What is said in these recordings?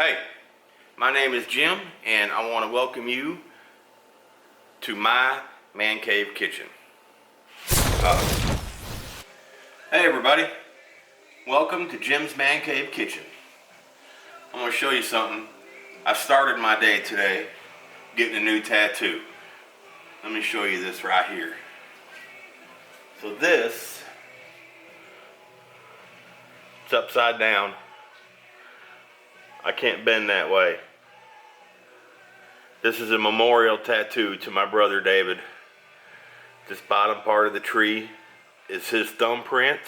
Hey, my name is Jim, and I want to welcome you to my man cave kitchen. Hey everybody, welcome to Jim's Man Cave Kitchen. I'm going to show you something. I started my day today getting a new tattoo. Let me show you this right here. So this, it's upside down. I can't bend that way. This is a memorial tattoo to my brother David. This bottom part of the tree is his thumbprint,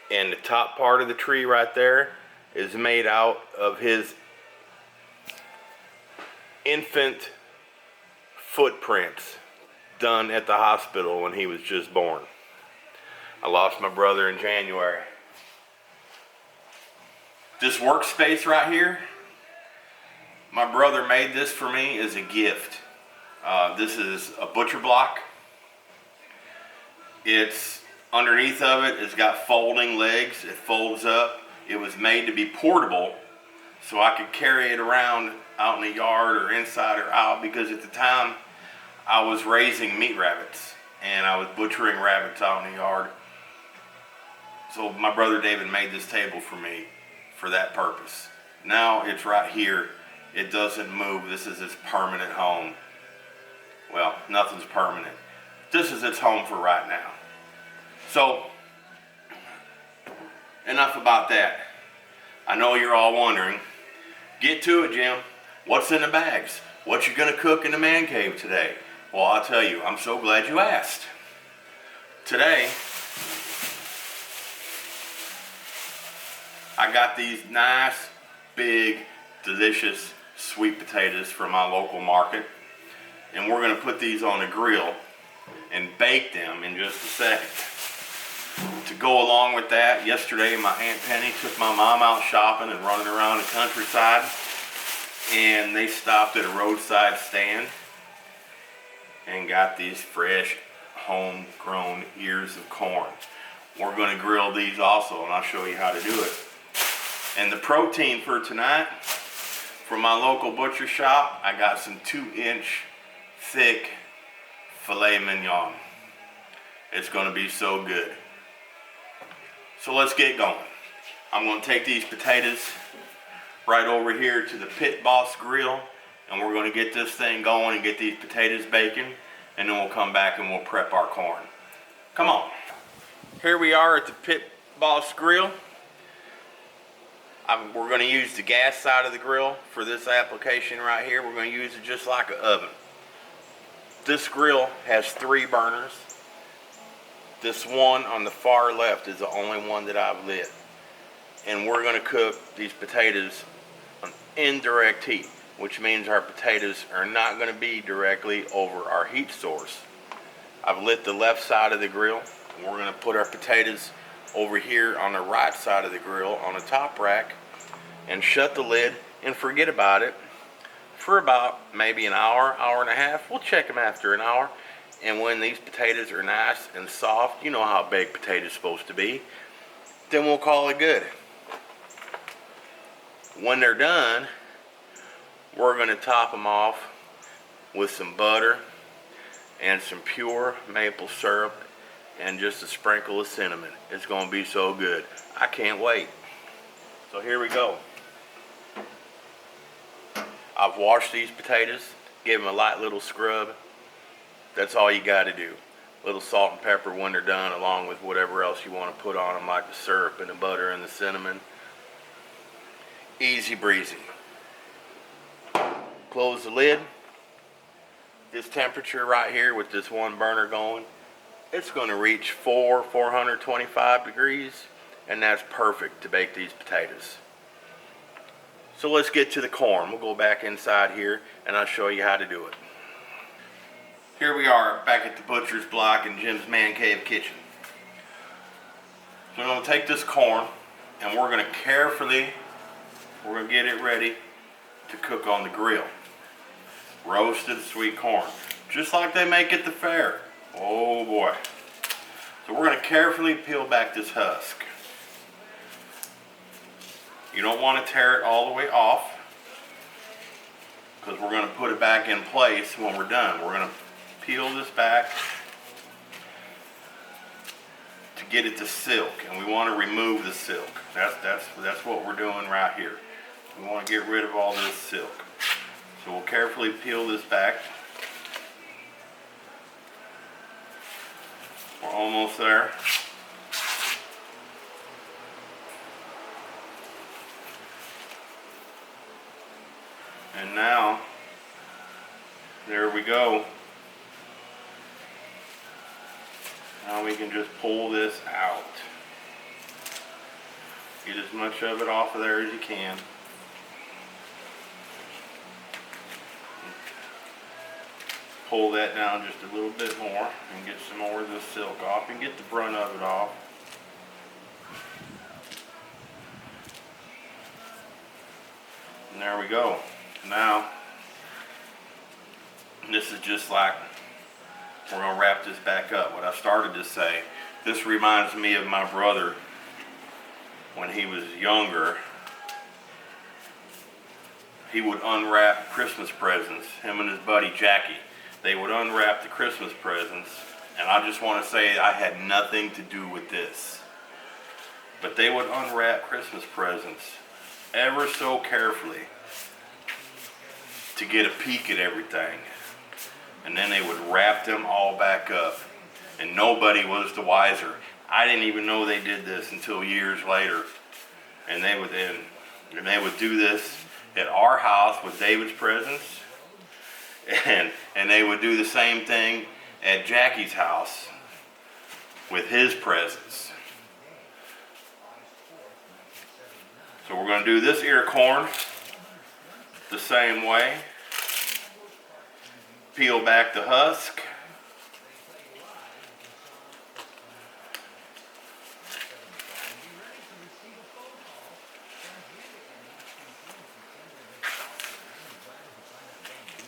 and the top part of the tree right there is made out of his infant footprints done at the hospital when he was just born. I lost my brother in January. This workspace right here, my brother made this for me as a gift. This is a butcher block. It's underneath of it, it's got folding legs. It folds up. It was made to be portable, so I could carry it around out in the yard or inside or out, because at the time I was raising meat rabbits and I was butchering rabbits out in the yard. So my brother David made this table for me for that purpose. Now it's right here. It doesn't move. This is its permanent home. Well, nothing's permanent. This is its home for right now. So, enough about that. I know you're all wondering, get to it, Jim. What's in the bags? What you gonna cook in the man cave today? Well, I'll tell you, I'm so glad you asked. Today, I got these nice, big, delicious sweet potatoes from my local market, and we're gonna put these on the grill and bake them in just a second. To go along with that, yesterday my Aunt Penny took my mom out shopping and running around the countryside, and they stopped at a roadside stand and got these fresh, homegrown ears of corn. We're gonna grill these also, and I'll show you how to do it. And the protein for tonight, from my local butcher shop, I got some 2-inch thick filet mignon. It's gonna be so good. So let's get going. I'm gonna take these potatoes right over here to the Pit Boss grill, and we're gonna get this thing going and get these potatoes baking, and then we'll come back and we'll prep our corn. Come on. Here we are at the Pit Boss grill. We're going to use the gas side of the grill for this application right here. We're going to use it just like an oven. This grill has 3 burners. This one on the far left is the only one that I've lit. And we're going to cook these potatoes on indirect heat, which means our potatoes are not going to be directly over our heat source. I've lit the left side of the grill, and we're going to put our potatoes over here on the right side of the grill on the top rack and shut the lid and forget about it for about maybe an hour, hour and a half. We'll check them after an hour, and when these potatoes are nice and soft, you know how baked potatoes are supposed to be, then we'll call it good. When they're done, we're going to top them off with some butter and some pure maple syrup and just a sprinkle of cinnamon. It's going to be so good. I can't wait. So here we go. I've washed these potatoes, gave them a light little scrub. That's all you got to do. A little salt and pepper when they're done, along with whatever else you want to put on them, like the syrup and the butter and the cinnamon. Easy breezy. Close the lid. This temperature right here with this one burner going, it's going to reach 425 degrees, and that's perfect to bake these potatoes. So let's get to the corn. We'll go back inside here and I'll show you how to do it. Here we are back at the butcher's block in Jim's Man Cave Kitchen. So I'm going to take this corn and we're going to carefully, we're going to get it ready to cook on the grill. Roasted sweet corn, just like they make at the fair. Oh boy. So we're going to carefully peel back this husk. You don't want to tear it all the way off, because we're going to put it back in place when we're done. We're going to peel this back to get it to silk, and we want to remove the silk. That's what we're doing right here. We want to get rid of all this silk. So we'll carefully peel this back. We're almost there. And now, there we go. Now we can just pull this out. Get as much of it off of there as you can. Pull that down just a little bit more and get some more of the silk off and get the brunt of it off. And there we go. Now, this is just like, we're going to wrap this back up. What I started to say, this reminds me of my brother when he was younger. He would unwrap Christmas presents, him and his buddy Jackie. They would unwrap the Christmas presents, and I just want to say I had nothing to do with this. But they would unwrap Christmas presents ever so carefully to get a peek at everything. And then they would wrap them all back up, and nobody was the wiser. I didn't even know they did this until years later. And they would do this at our house with David's presents, and they would do the same thing at Jackie's house with his presents. So we're going to do this ear corn the same way. Peel back the husk.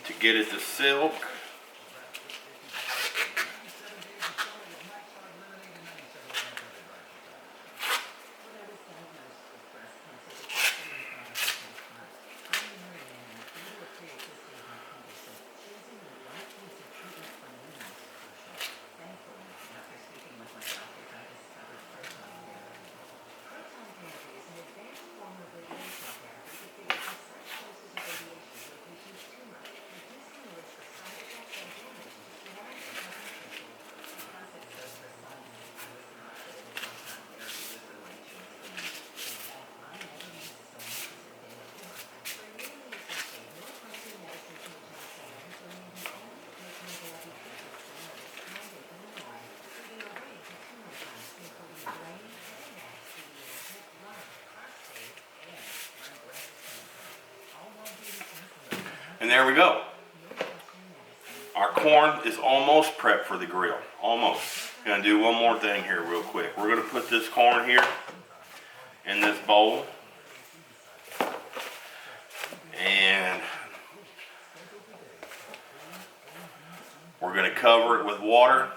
To get it to silk. And there we go. Our corn is almost prepped for the grill. Almost. Gonna do one more thing here real quick. We're gonna put this corn here in this bowl. And we're gonna cover it with water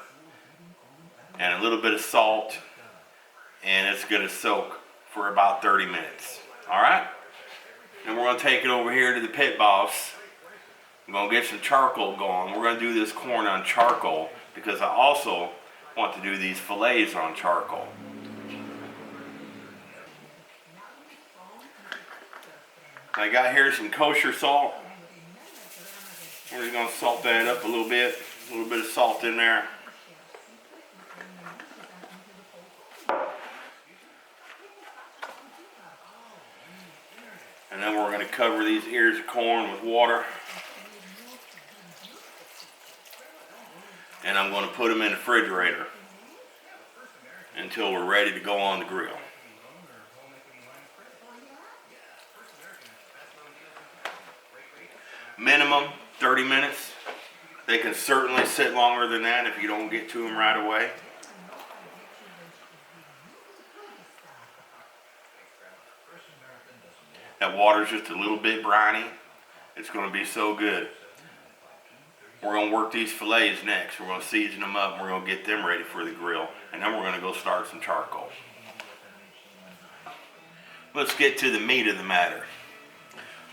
and a little bit of salt, and it's gonna soak for about 30 minutes. All right? And we're gonna take it over here to the pit boss. I'm gonna get some charcoal going. We're gonna do this corn on charcoal because I also want to do these fillets on charcoal. I got here some kosher salt. We're just gonna salt that up a little bit of salt in there. And then we're gonna cover these ears of corn with water. And I'm going to put them in the refrigerator until we're ready to go on the grill. Minimum 30 minutes. They can certainly sit longer than that if you don't get to them right away. That water's just a little bit briny. It's going to be so good. We're going to work these fillets next. We're going to season them up and we're going to get them ready for the grill. And then we're going to go start some charcoal. let's get to the meat of the matter.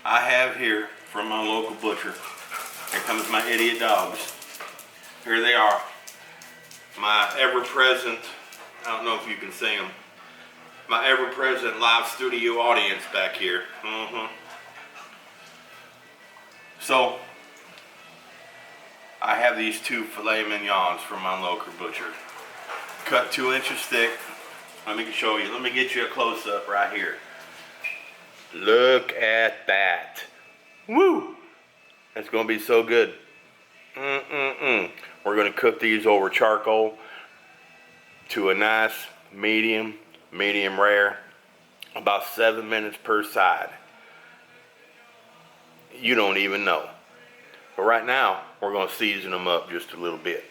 I have here from my local butcher, here comes my idiot dogs. Here they are. My ever-present, I don't know if you can see them, my ever-present live studio audience back here. So, I have these 2 filet mignons from my local butcher. Cut 2 inches thick. Let me show you. Let me get you a close-up right here. Look at that. Woo! That's going to be so good. We're going to cook these over charcoal to a nice medium rare. About 7 minutes per side. You don't even know. But right now, we're going to season them up just a little bit.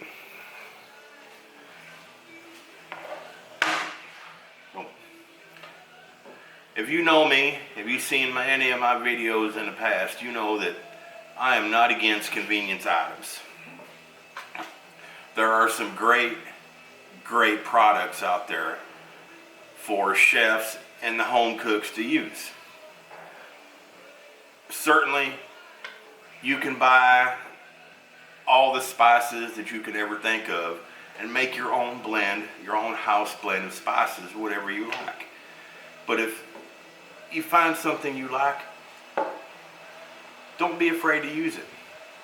If you know me, if you've seen any of my videos in the past, you know that I am not against convenience items. There are some great products out there for chefs and the home cooks to use. Certainly, you can buy all the spices that you could ever think of and make your own blend, your own house blend of spices, whatever you like. But if you find something you like, don't be afraid to use it.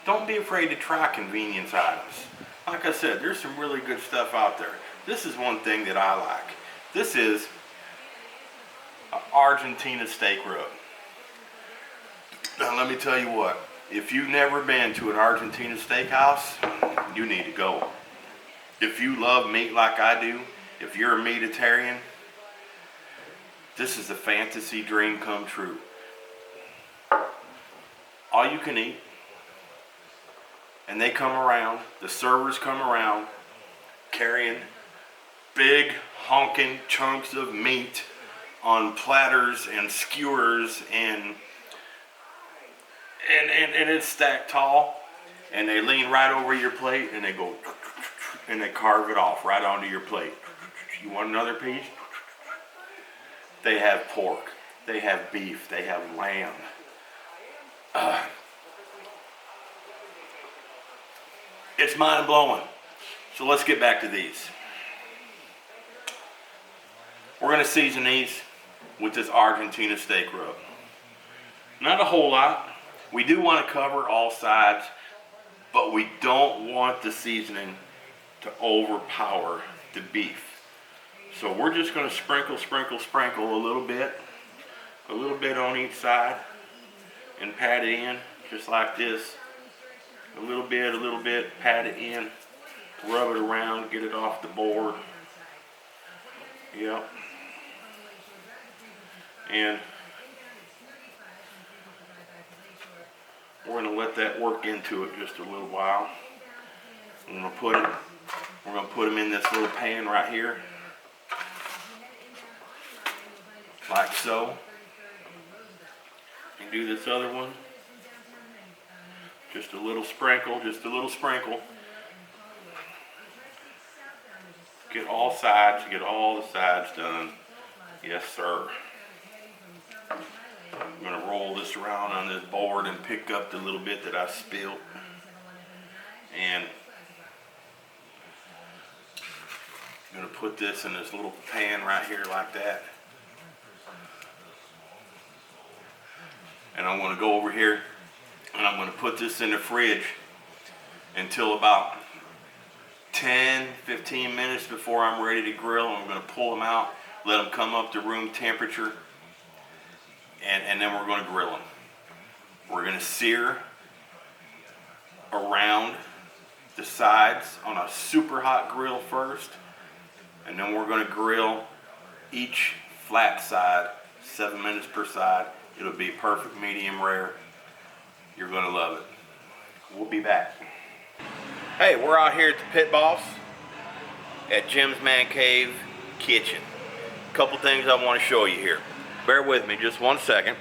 Don't be afraid to try convenience items. Like I said, there's some really good stuff out there. This is one thing that I like. This is an Argentina steak rub. Now let me tell you what, if you've never been to an Argentina steakhouse, you need to go. If you love meat like I do, if you're a meatitarian, this is a fantasy dream come true. All you can eat. And they come around, the servers come around, carrying big honking chunks of meat on platters and skewers, and it's stacked tall, and they lean right over your plate and they go, and they carve it off right onto your plate. You want another piece? They have pork, they have beef, they have lamb. It's mind-blowing. So let's get back to these. We're going to season these with this Argentina steak rub. Not a whole lot. We do want to cover all sides, but we don't want the seasoning to overpower the beef. So we're just going to sprinkle a little bit on each side, and pat it in just like this. A little bit, pat it in, rub it around, get it off the board. Yep. And we're going to let that work into it just a little while. We're going to put them in this little pan right here. Like so. And do this other one. Just a little sprinkle. Get all the sides done. Yes, sir. I'm going to roll this around on this board and pick up the little bit that I spilled. And I'm going to put this in this little pan right here like that. And I'm going to go over here and I'm going to put this in the fridge until about 10-15 minutes before I'm ready to grill. I'm going to pull them out, let them come up to room temperature, and then we're going to grill them. We're going to sear around the sides on a super hot grill first, and then we're going to grill each flat side 7 minutes per side. It'll be perfect medium rare. You're going to love it. We'll be back. Hey, we're out here at the Pit Boss at Jim's Man Cave Kitchen. A couple things I want to show you here. Bear with me just 1 second.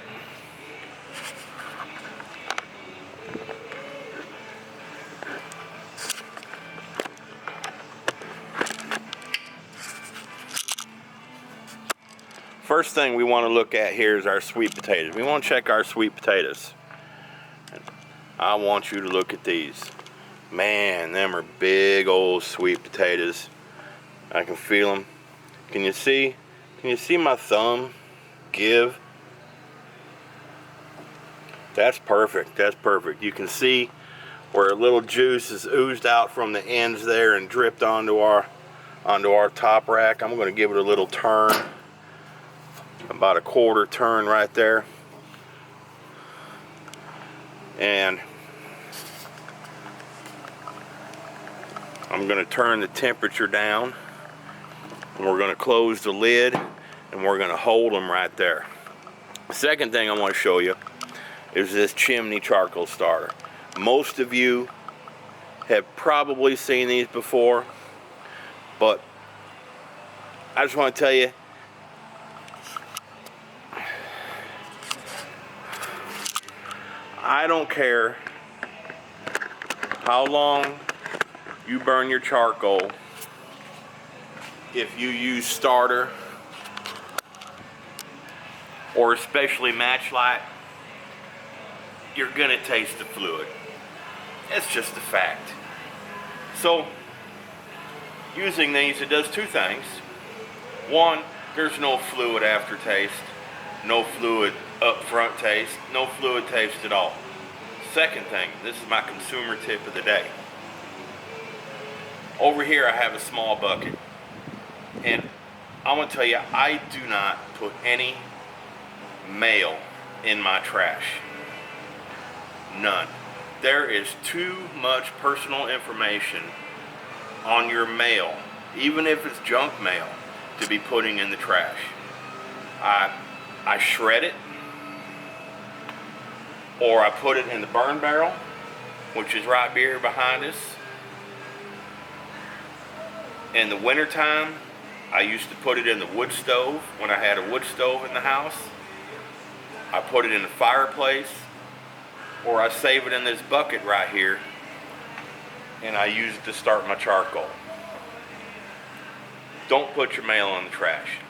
first thing we want to look at here is our sweet potatoes. We want to check our sweet potatoes. I want you to look at these. Man, them are big old sweet potatoes. I can feel them. Can you see? Can you see my thumb give? That's perfect. That's perfect. You can see where a little juice is oozed out from the ends there and dripped onto our top rack. I'm going to give it a little turn, about a quarter turn right there, and I'm going to turn the temperature down, and we're going to close the lid, and we're going to hold them right there. The second thing I want to show you is this chimney charcoal starter. Most of you have probably seen these before, but I just want to tell you, I don't care how long you burn your charcoal. If you use starter or especially matchlight, you're gonna taste the fluid. It's just a fact. So using these, it does two things. One, there's no fluid aftertaste, no fluid upfront taste, no fluid taste at all. Second thing, this is my consumer tip of the day. Over here I have a small bucket, and I want to tell you, I do not put any mail in my trash. None. There is too much personal information on your mail, even if it's junk mail, to be putting in the trash. I shred it, or I put it in the burn barrel, which is right here behind us. In the wintertime, I used to put it in the wood stove when I had a wood stove in the house. I put it in the fireplace, or I save it in this bucket right here, and I use it to start my charcoal. Don't put your mail in the trash.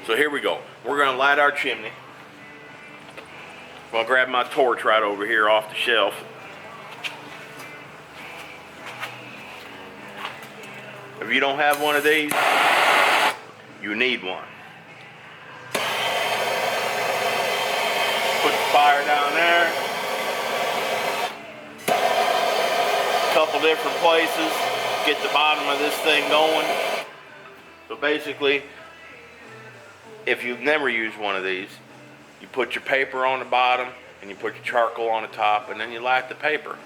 So here we go. We're going to light our chimney. I'll grab my torch right over here off the shelf. If you don't have one of these, you need one. Put the fire down there. A couple different places. Get the bottom of this thing going. So basically, if you've never used one of these, you put your paper on the bottom and you put your charcoal on the top, and then you light the paper,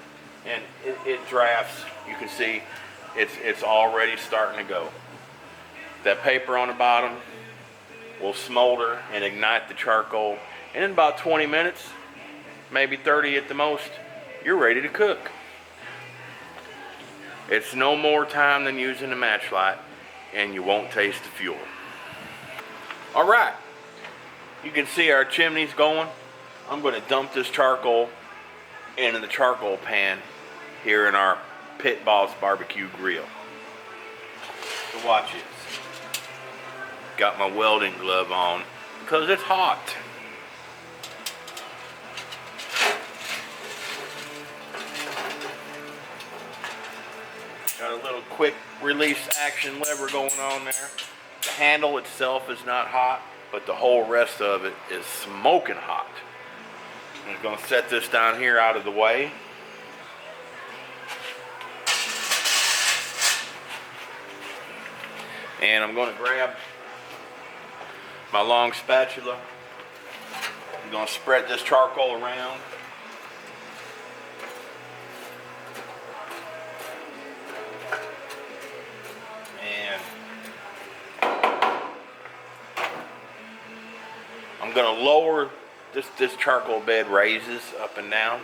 and it drafts. You can see it's already starting to go. That paper on the bottom will smolder and ignite the charcoal, and in about 20 minutes, maybe 30 at the most, you're ready to cook. It's no more time than using a match light, and you won't taste the fuel. All right, you can see our chimney's going. I'm going to dump this charcoal into the charcoal pan here in our Pit Boss barbecue grill. So watch this. Got my welding glove on because it's hot. Got a little quick release action lever going on there. The handle itself is not hot, but the whole rest of it is smoking hot. I'm going to set this down here out of the way. And I'm going to grab my long spatula. I'm going to spread this charcoal around. And I'm going to lower this charcoal bed raises up and down.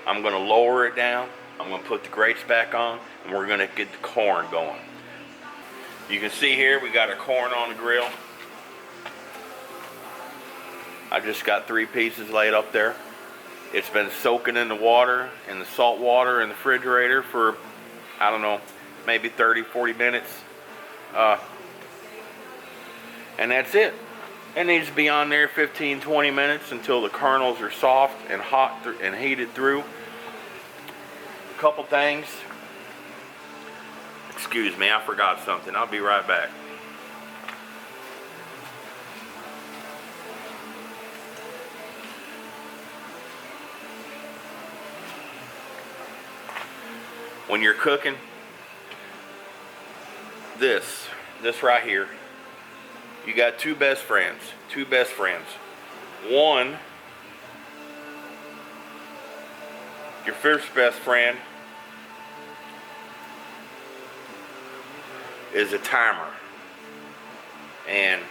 I'm going to lower it down. I'm going to put the grates back on, and we're going to get the corn going. You can see here we got our corn on the grill. I just got 3 pieces laid up there. It's been soaking in the water, in the salt water in the refrigerator for, I don't know, maybe 30, 40 minutes. And that's it. It needs to be on there 15-20 minutes until the kernels are soft and hot and heated through. A couple things. Excuse me, I forgot something. I'll be right back. When you're cooking, this right here, you got two best friends. One, your first best friend is a timer. And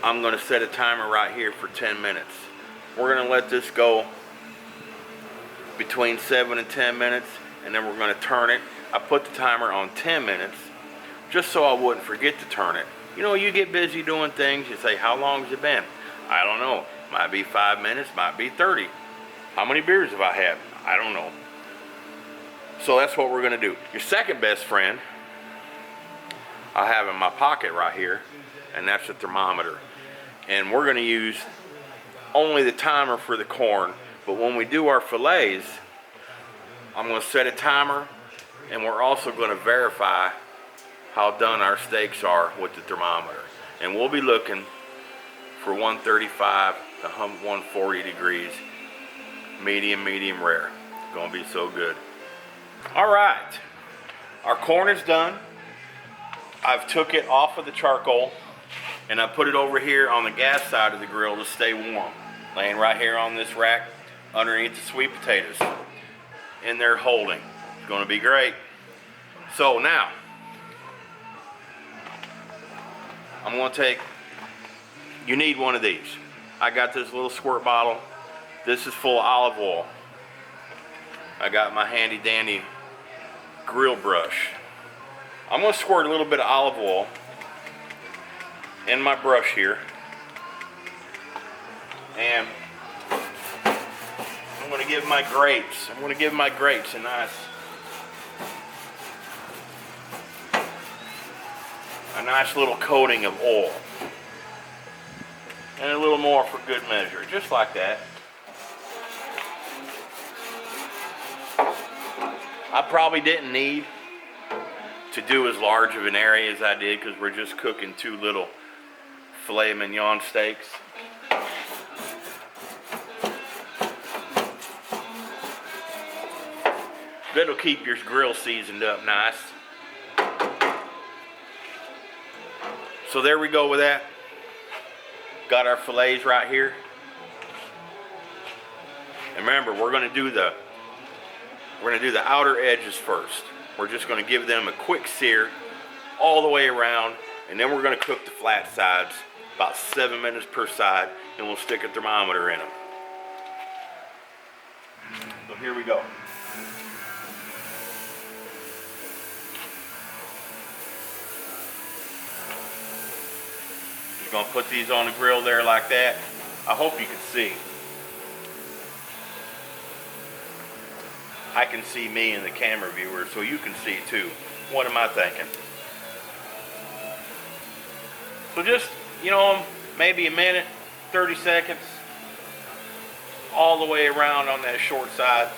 I'm gonna set a timer right here for 10 minutes. We're gonna let this go between 7 and 10 minutes, and then we're gonna turn it. I put the timer on 10 minutes just so I wouldn't forget to turn it. You know, you get busy doing things, you say, how long has it been? I don't know. Might be 5 minutes, might be 30. How many beers have I had? I don't know. So that's what we're gonna do. Your second best friend, I have in my pocket right here, and that's the thermometer. And we're gonna use only the timer for the corn, but when we do our fillets, I'm gonna set a timer, and we're also gonna verify how done our steaks are with the thermometer. And we'll be looking for 135 to 140 degrees, medium rare. It's gonna be so good. All right, our corn is done. I've took it off of the charcoal and I put it over here on the gas side of the grill to stay warm. Laying right here on this rack underneath the sweet potatoes. In there holding. It's gonna be great. So now, I'm gonna take, you need one of these. I got this little squirt bottle. This is full of olive oil. I got my handy dandy grill brush. I'm gonna squirt a little bit of olive oil in my brush here. And I'm gonna give my grapes a nice little coating of oil. And a little more for good measure, just like that. I probably didn't need to do as large of an area as I did because we're just cooking two little filet mignon steaks. That'll keep your grill seasoned up nice. So there we go with that. Got our fillets right here. And remember, we're gonna do the outer edges first. We're just gonna give them a quick sear all the way around, and then we're gonna cook the flat sides about 7 minutes per side, and we'll stick a thermometer in them. So here we go. Just gonna put these on the grill there like that. I hope you can see. I can see me in the camera viewer, so you can see too. What am I thinking? So just, you know, maybe a minute, 30 seconds, all the way around on that short side.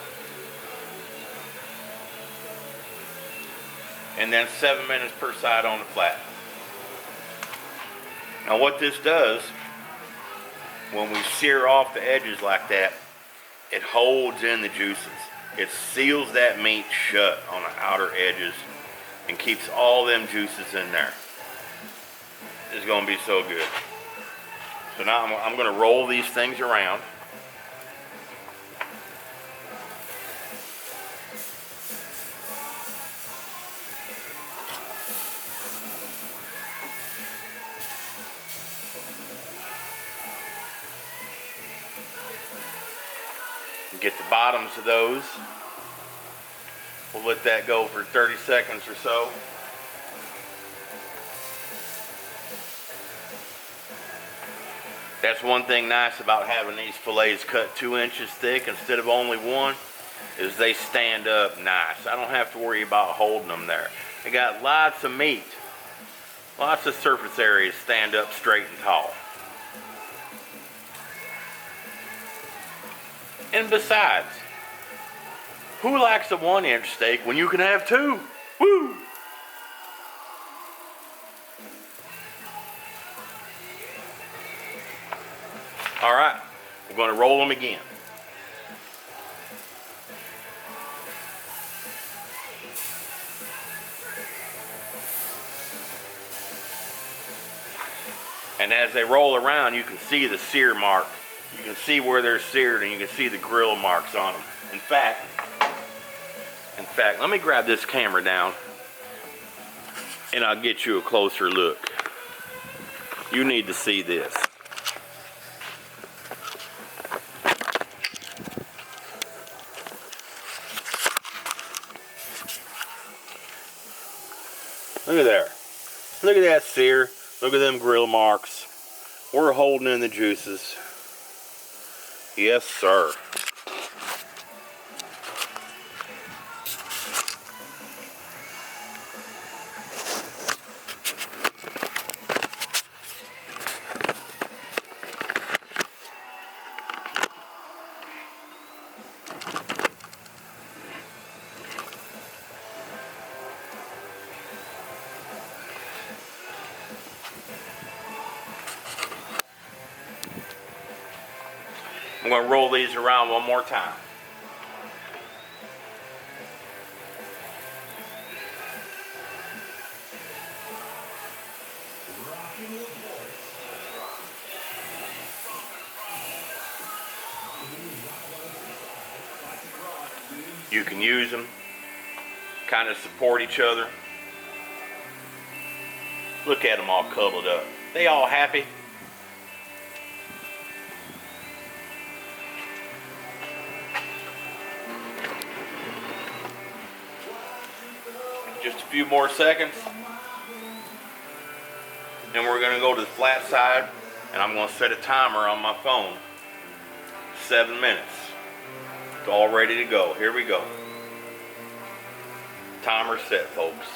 And then 7 minutes per side on the flat. Now what this does, when we sear off the edges like that, it holds in the juices. It seals that meat shut on the outer edges and keeps all them juices in there. It's gonna be so good. So now I'm gonna roll these things around. Get the bottoms of those. We'll let that go for 30 seconds or so. That's one thing nice about having these fillets cut 2 inches thick instead of only 1, is they stand up nice. I don't have to worry about holding them there. They got lots of meat. Lots of surface areas stand up straight and tall. And besides, who likes a 1-inch steak when you can have 2? Woo! All right, we're going to roll them again. And as they roll around, you can see the sear mark. You can see where they're seared, and you can see the grill marks on them. In fact, let me grab this camera down, and I'll get you a closer look. You need to see this. Look at there. Look at that sear. Look at them grill marks. We're holding in the juices. Yes, sir. I'm going to roll these around one more time. You can use them, kind of support each other. Look at them all cuddled up. They all happy. Just a few more seconds, and we're going to go to the flat side, and I'm going to set a timer on my phone. 7 minutes. It's all ready to go. Here we go. Timer set, folks.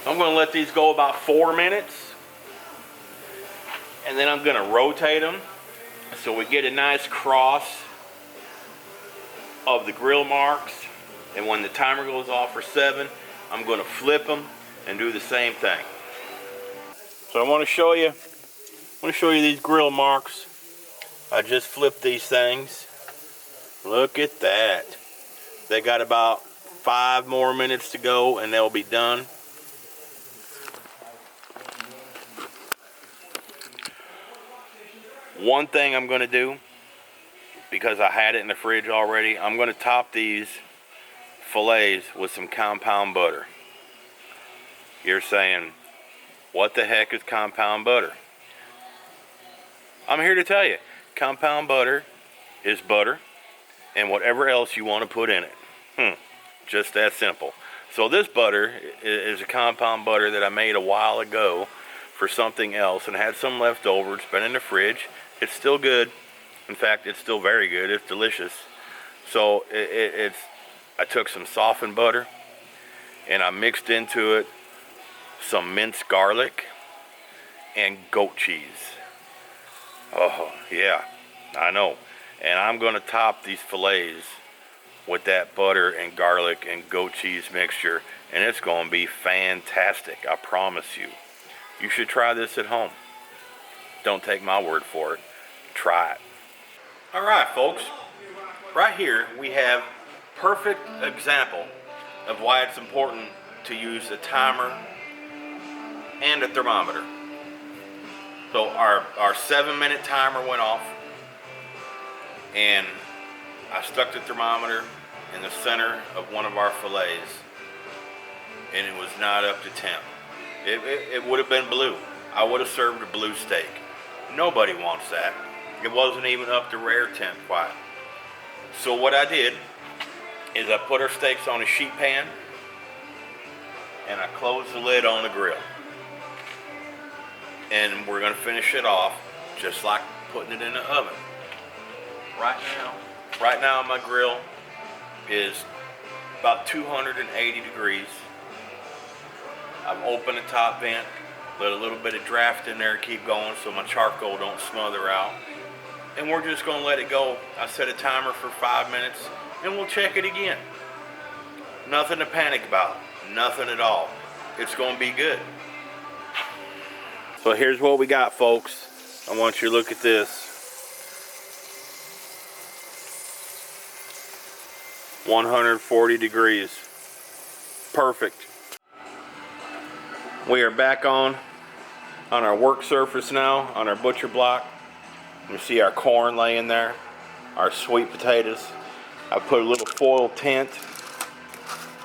I'm going to let these go about 4 minutes, and then I'm going to rotate them so we get a nice cross of the grill marks. And when the timer goes off for 7, I'm going to flip them and do the same thing. So I want to show you these grill marks. I just flipped these things. Look at that. They got about 5 more minutes to go and they'll be done. One thing I'm going to do, because I had it in the fridge already, I'm going to top these fillets with some compound butter. You're saying, what the heck is compound butter? I'm here to tell you, compound butter is butter and whatever else you want to put in it. Just that simple. So this butter is a compound butter that I made a while ago for something else and had some left over. It's been in the fridge. It's still good. In fact, it's still very good. It's delicious. So I took some softened butter and I mixed into it some minced garlic and goat cheese. Oh, yeah, I know. And I'm going to top these fillets with that butter and garlic and goat cheese mixture, and it's going to be fantastic, I promise you. You should try this at home. Don't take my word for it. Try it. All right, folks. Right here we have perfect example of why it's important to use a timer and a thermometer. So our 7-minute timer went off, and I stuck the thermometer in the center of one of our fillets, and it was not up to temp. It would have been blue. I would have served a blue steak. Nobody wants that. It wasn't even up to rare temp quite. So what I did is I put our steaks on a sheet pan and I closed the lid on the grill. and we're gonna finish it off just like putting it in the oven. Right now my grill is about 280 degrees. I've opened the top vent, let a little bit of draft in there, keep going so my charcoal don't smother out. And we're just gonna let it go. I set a timer for 5 minutes and we'll check it again. Nothing to panic about, nothing at all. It's gonna be good. So here's what we got, folks. I want you to look at this. 140 degrees. Perfect. We are back on our work surface now, on our butcher block. You see our corn laying there, our sweet potatoes. I put a little foil tent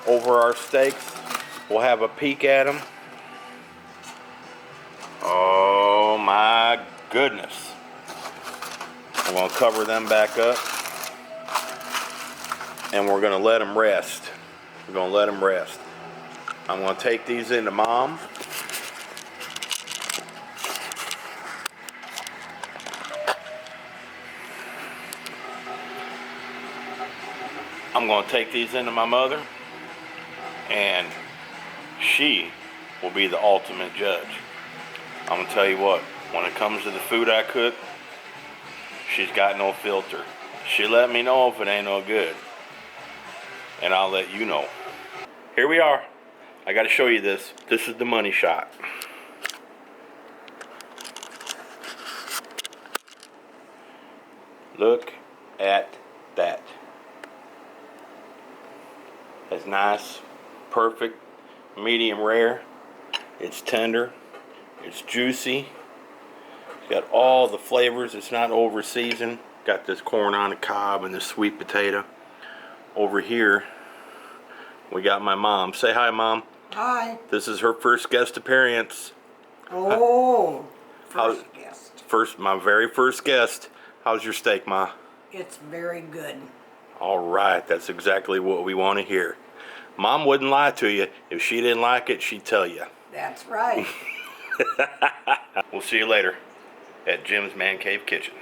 over our steaks. We'll have a peek at them. Oh my goodness. I'm gonna cover them back up and we're gonna let them rest. We're gonna let them rest. I'm gonna take these into Mom. I'm gonna take these into my mother, and she will be the ultimate judge. I'm gonna tell you what, when it comes to the food I cook, she's got no filter. She let me know if it ain't no good, and I'll let you know. Here we are. I gotta show you this. This is the money shot. Look at that. It's nice, perfect, medium rare. It's tender. It's juicy. It's got all the flavors. It's not over seasoned. Got this corn on the cob and the sweet potato. Over here, we got my mom. Say hi, Mom. Hi. This is her first guest appearance. Oh, guest. My very first guest. How's your steak, Ma? It's very good. All right, that's exactly what we want to hear. Mom wouldn't lie to you. If she didn't like it, she'd tell you. That's right. We'll see you later at Jim's Man Cave Kitchen.